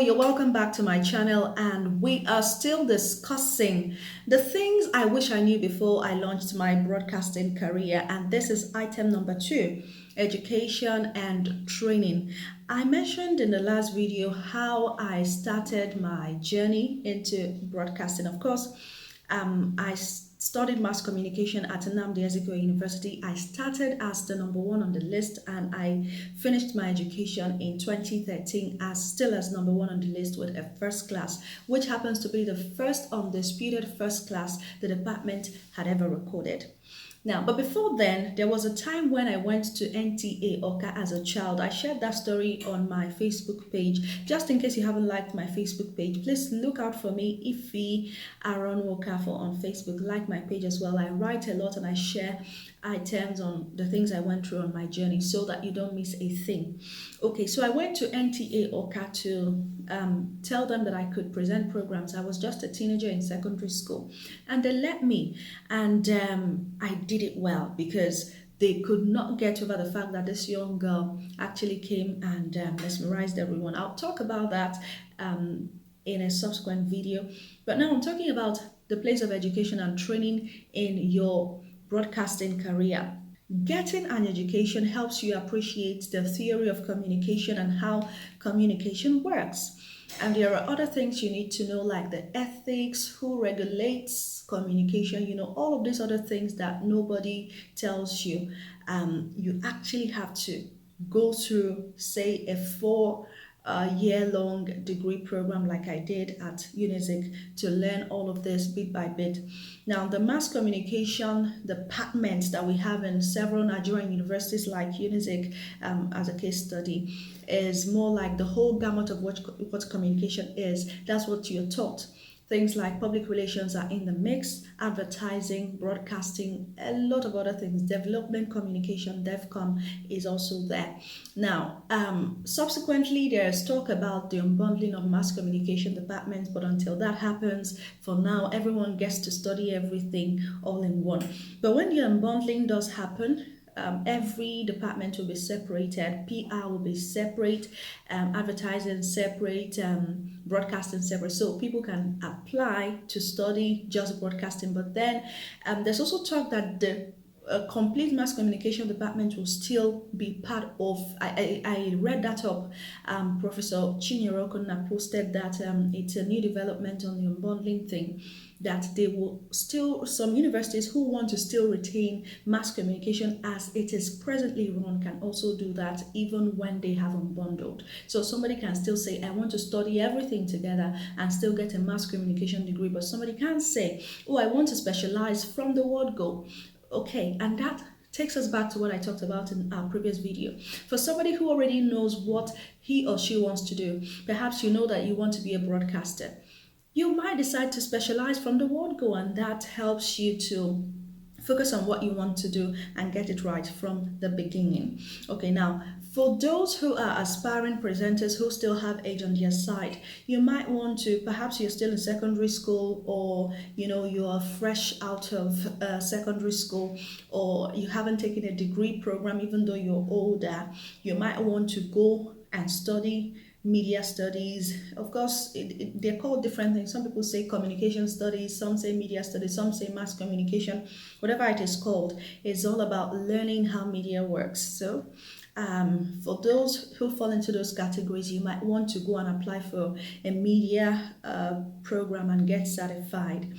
you're welcome back to my channel, and we are still discussing the things I wish I knew before I launched my broadcasting career. And this is item number 2, education and training. I mentioned in the last video how I started my journey into broadcasting. Of course, I studied mass communication at Nnamdi Ezekwe University. I started as the number 1 on the list, and I finished my education in 2013 as number 1 on the list with a first class, which happens to be the first undisputed first class the department had ever recorded. Now, but before then, there was a time when I went to NTA Oka as a child. I shared that story on my Facebook page. Just in case you haven't liked my Facebook page, please look out for me, Ife Aaron Wokafo on Facebook. Like my page as well. I write a lot and I share items on the things I went through on my journey so that you don't miss a thing. Okay, so I went to NTA Oka to tell them that I could present programs. I was just a teenager in secondary school, and they let me, and I did it well because they could not get over the fact that this young girl actually came and mesmerized everyone. I'll talk about that in a subsequent video, but now I'm talking about the place of education and training in your broadcasting career. Getting an education helps you appreciate the theory of communication and how communication works. And there are other things you need to know, like the ethics, who regulates communication, all of these other things that nobody tells you. You actually have to go through, say, a 4-year-long degree program like I did at UNIZIK to learn all of this bit by bit. Now, the mass communication departments that we have in several Nigerian universities like UNIZIK, as a case study, is more like the whole gamut of what communication is. That's what you're taught. Things like public relations are in the mix, advertising, broadcasting, a lot of other things. Development communication, DevCom, is also there. Now, subsequently, there's talk about the unbundling of mass communication departments, but until that happens, for now, everyone gets to study everything all in one. But when the unbundling does happen, every department will be separated. PR will be separate, advertising separate, broadcasting separate, so people can apply to study just broadcasting. But then there's also talk that the complete mass communication department will still be part of. I read that up. Professor Chinyere Okonna posted that it's a new development on the unbundling thing, that they will still, some universities who want to still retain mass communication as it is presently run can also do that even when they have unbundled. So somebody can still say, I want to study everything together and still get a mass communication degree, but somebody can say, oh, I want to specialize from the word go. Okay, and that takes us back to what I talked about in our previous video. For somebody who already knows what he or she wants to do, perhaps you know that you want to be a broadcaster, you might decide to specialize from the word go, and that helps you to focus on what you want to do and get it right from the beginning. Okay, now for those who are aspiring presenters who still have age on their side, you might want to, perhaps you're still in secondary school, or you are fresh out of secondary school, or you haven't taken a degree program even though you're older. You might want to go and study media studies. Of course, they're called different things. Some people say communication studies, some say media studies, some say mass communication. Whatever it is called, it's all about learning how media works. So for those who fall into those categories, you might want to go and apply for a media program and get certified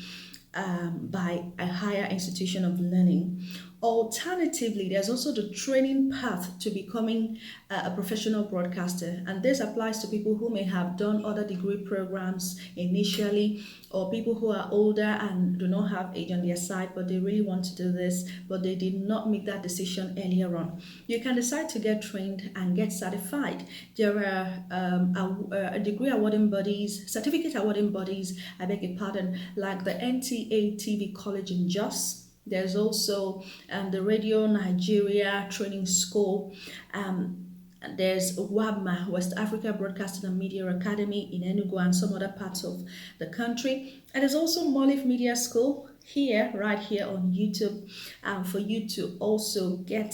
by a higher institution of learning. Alternatively, there's also the training path to becoming a professional broadcaster, and this applies to people who may have done other degree programs initially, or people who are older and do not have age on their side, but they really want to do this, but they did not make that decision earlier on. You can decide to get trained and get certified. There are degree awarding bodies, certificate awarding bodies, I beg your pardon, like the NTA TV College in Jos. There's also the Radio Nigeria Training School. There's WABMA, West Africa Broadcasting and Media Academy in Enugu and some other parts of the country. And there's also Molif Media School here, right here on YouTube, for you to also get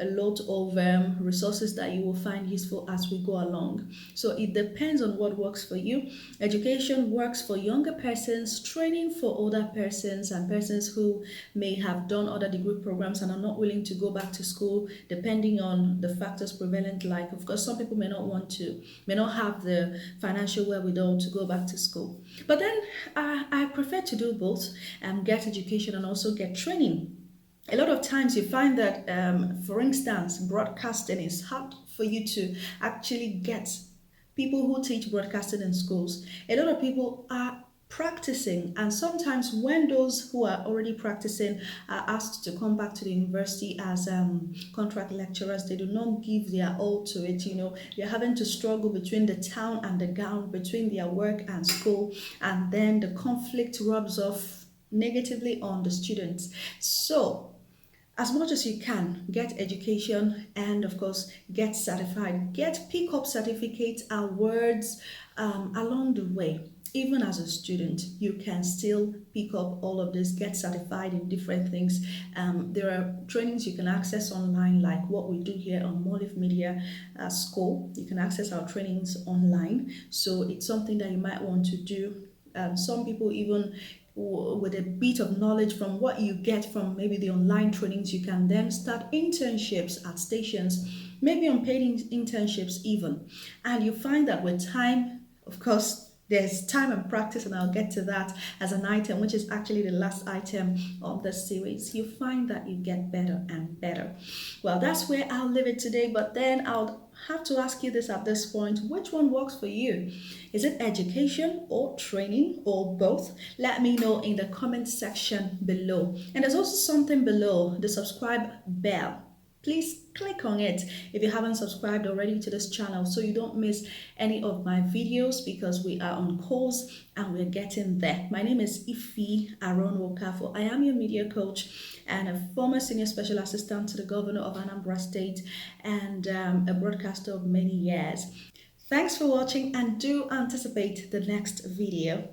a lot of resources that you will find useful as we go along. So it depends on what works for you. Education works for younger persons, training for older persons and persons who may have done other degree programs and are not willing to go back to school, depending on the factors prevalent. Like, of course, some people may not have the financial wherewithal to go back to school. But then I prefer to do both, get education and also get training. A lot of times you find that, for instance, broadcasting is hard for you to actually get people who teach broadcasting in schools. A lot of people are practicing, and sometimes when those who are already practicing are asked to come back to the university as contract lecturers, they do not give their all to it. They're having to struggle between the town and the gown, between their work and school, and then the conflict rubs off negatively on the students. So as much as you can, get education and of course get certified, pick up certificates, awards along the way. Even as a student, you can still pick up all of this, get certified in different things. There are trainings you can access online, like what we do here on Molif Media School. You can access our trainings online. So it's something that you might want to do. Some people even with a bit of knowledge from what you get from maybe the online trainings, you can then start internships at stations, maybe unpaid internships even. And you find that with time, of course, there's time and practice, and I'll get to that as an item, which is actually the last item of the series. You find that you get better and better. Well, that's where I'll leave it today, but then I'll have to ask you this at this point: which one works for you? Is it education or training or both? Let me know in the comment section below. And there's also something below, the subscribe bell. Please click on it if you haven't subscribed already to this channel so you don't miss any of my videos, because we are on course and we're getting there. My name is Ife Aaron Wokafo. I am your media coach and a former senior special assistant to the governor of Anambra State and a broadcaster of many years. Thanks for watching, and do anticipate the next video.